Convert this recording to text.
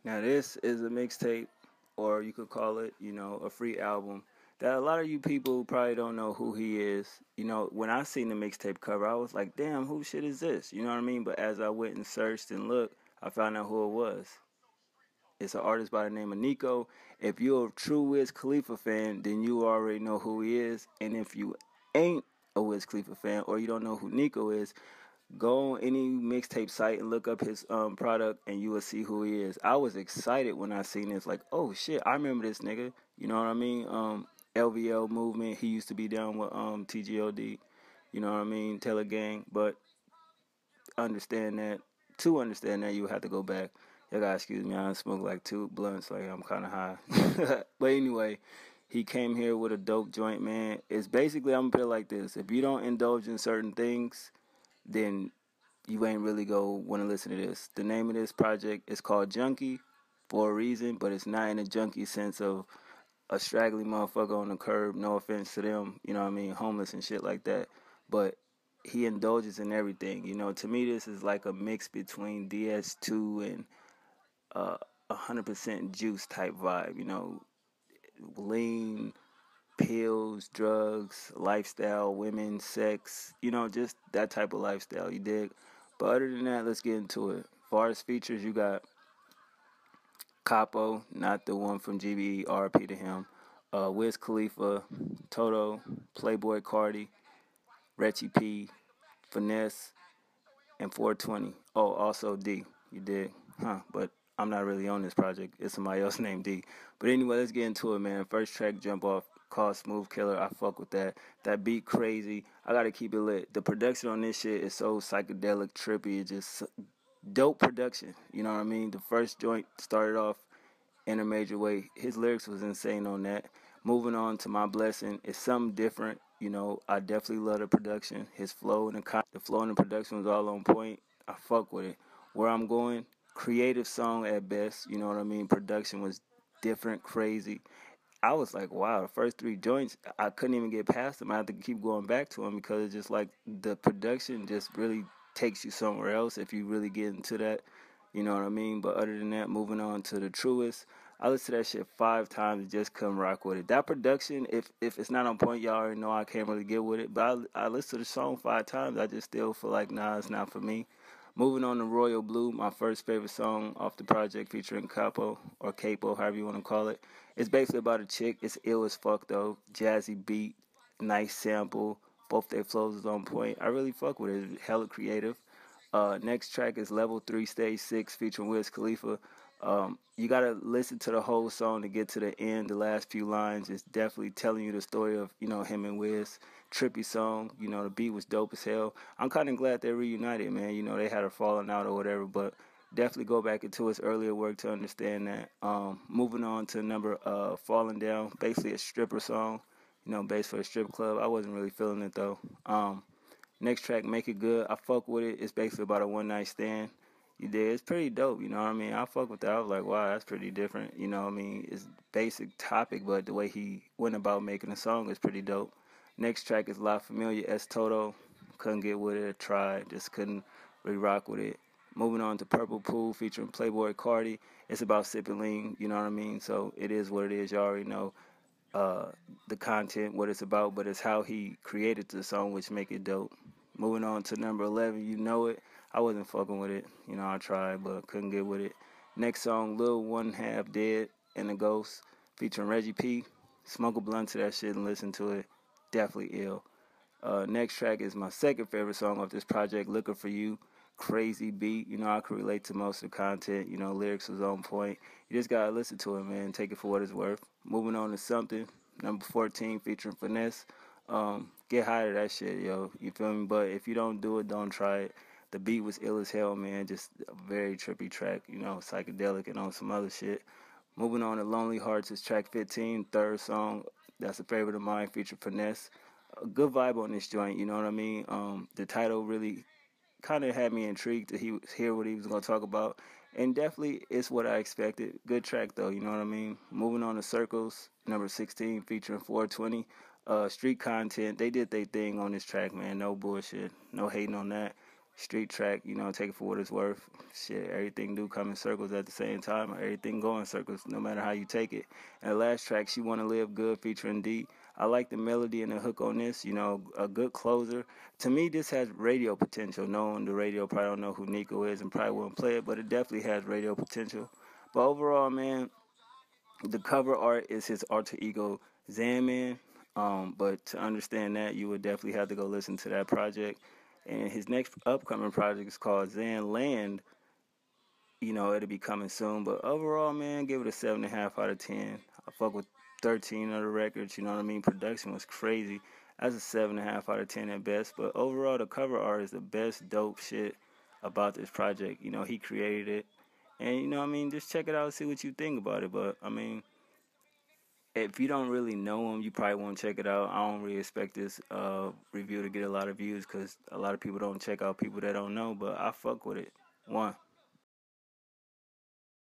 Now this is a mixtape, or you could call it, a free album that a lot of you people probably don't know who he is. When I seen the mixtape cover, I was like, damn, who shit is this? You know what I mean? But as I went and searched and looked, I found out who it was. It's an artist by the name of Neako. If you're a true Wiz Khalifa fan, then you already know who he is. And if you ain't a Wiz Khalifa fan, or you don't know who Neako is, go on any mixtape site and look up his product, and you will see who he is. I was excited when I seen this. Like, oh shit, I remember this nigga. You know what I mean? LVL movement. He used to be down with TGOD. You know what I mean? Taylor Gang. But understand that to understand that, you have to go back. You gotta excuse me. I smoked like 2 blunts. Like, I'm kind of high. But anyway, he came here with a dope joint, man. It's basically, I'm gonna put it like this: if you don't indulge in certain things, then you ain't really go want to listen to this. The name of this project is called JunkiE for a reason, but it's not in a junkie sense of a straggly motherfucker on the curb. No offense to them, you know what I mean, homeless and shit like that. But he indulges in everything. To me, this is like a mix between DS2 and 100% juice type vibe. Lean, pills, drugs, lifestyle, women, sex, just that type of lifestyle, you dig? But other than that, let's get into it. As far as features, you got Capo, not the one from GBE, RP to him. Wiz Khalifa, Toto, Playboy Cardi, Retchy P, Finesse, and 420. Oh, also D, you dig? But I'm not really on this project. It's somebody else named D. But anyway, let's get into it, man. First track, Jump Off, called Smooth Killer. I fuck with that. That beat crazy. I gotta keep it lit. The production on this shit is so psychedelic, trippy. It's just dope production. You know what I mean? The first joint started off in a major way. His lyrics was insane on that. Moving on to My Blessing, it's something different. I definitely love the production. His flow and the flow and the production was all on point. I fuck with it. Where I'm going, creative song at best. You know what I mean? Production was different, crazy. I was like, wow, the first 3 joints, I couldn't even get past them. I had to keep going back to them because it's just like the production just really takes you somewhere else if you really get into that. You know what I mean? But other than that, moving on to The Truest, I listened to that shit 5 times and just couldn't rock with it. That production, if it's not on point, y'all already know I can't really get with it. But I listened to the song 5 times. I just still feel like, nah, it's not for me. Moving on to Royal Blue, my first favorite song off the project featuring Capo, or Capo, however you want to call it. It's basically about a chick. It's ill as fuck, though. Jazzy beat, nice sample. Both their flows is on point. I really fuck with it. It's hella creative. Next track is Level 3 Stage 6 featuring Wiz Khalifa. You gotta listen to the whole song to get to the end. The last few lines is definitely telling you the story of, him and Wiz. Trippy song. The beat was dope as hell. I'm kind of glad they're reunited, man. They had a falling out or whatever, but definitely go back into his earlier work to understand that. Moving on to number Falling Down, basically a stripper song, based for a strip club. I wasn't really feeling it though. Next track, Make It Good. I fuck with it. It's basically about a one night stand. You did. It's pretty dope. You know what I mean? I fuck with that. I was like, wow, that's pretty different. You know what I mean? It's basic topic, but the way he went about making a song is pretty dope. Next track is La Familia, S Toto. Couldn't get with it. Tried. Just couldn't really rock with it. Moving on to Purple Pool featuring Playboy Cardi. It's about sipping lean. You know what I mean? So it is what it is. You already know the content, what it's about, but it's how he created the song, which make it dope. Moving on to number 11, You Know It. I wasn't fucking with it. I tried, but couldn't get with it. Next song, Lil One Half Dead and the Ghost, featuring Reggie P. Smoke a blunt to that shit and listen to it. Definitely ill. Next track is my second favorite song of this project, Looking For You. Crazy beat. I could relate to most of the content. Lyrics was on point. You just gotta listen to it, man. Take it for what it's worth. Moving on to Something, number 14, featuring Finesse. Get high to that shit, yo. You feel me? But if you don't do it, don't try it. The beat was ill as hell, man. Just a very trippy track, psychedelic and on some other shit. Moving on to Lonely Hearts is track 15, third song. That's a favorite of mine, featured Finesse. A good vibe on this joint, you know what I mean? The title really kind of had me intrigued to hear what he was going to talk about. And definitely it's what I expected. Good track, though, you know what I mean? Moving on to Circles, number 16, featuring 420. Street content, they did their thing on this track, man. No bullshit. No hating on that. street track, take it for what it's worth. Shit, everything do come in circles at the same time. Everything go in circles, no matter how you take it. And the last track, She Wanna Live Good, featuring D. I like the melody and the hook on this, a good closer. To me, this has radio potential. Knowing the radio, probably don't know who Neako is and probably wouldn't play it, but it definitely has radio potential. But overall, man, the cover art is his alter ego, Zanman. But to understand that, you would definitely have to go listen to that project. And his next upcoming project is called Zan Land. It'll be coming soon. But overall, man, give it a 7.5 out of 10. I fuck with 13 of the records. You know what I mean? Production was crazy. That's a 7.5 out of 10 at best. But overall, the cover art is the best dope shit about this project. He created it. And, just check it out and see what you think about it. But, if you don't really know him, you probably won't check it out. I don't really expect this review to get a lot of views because a lot of people don't check out people that don't know. But I fuck with it. One.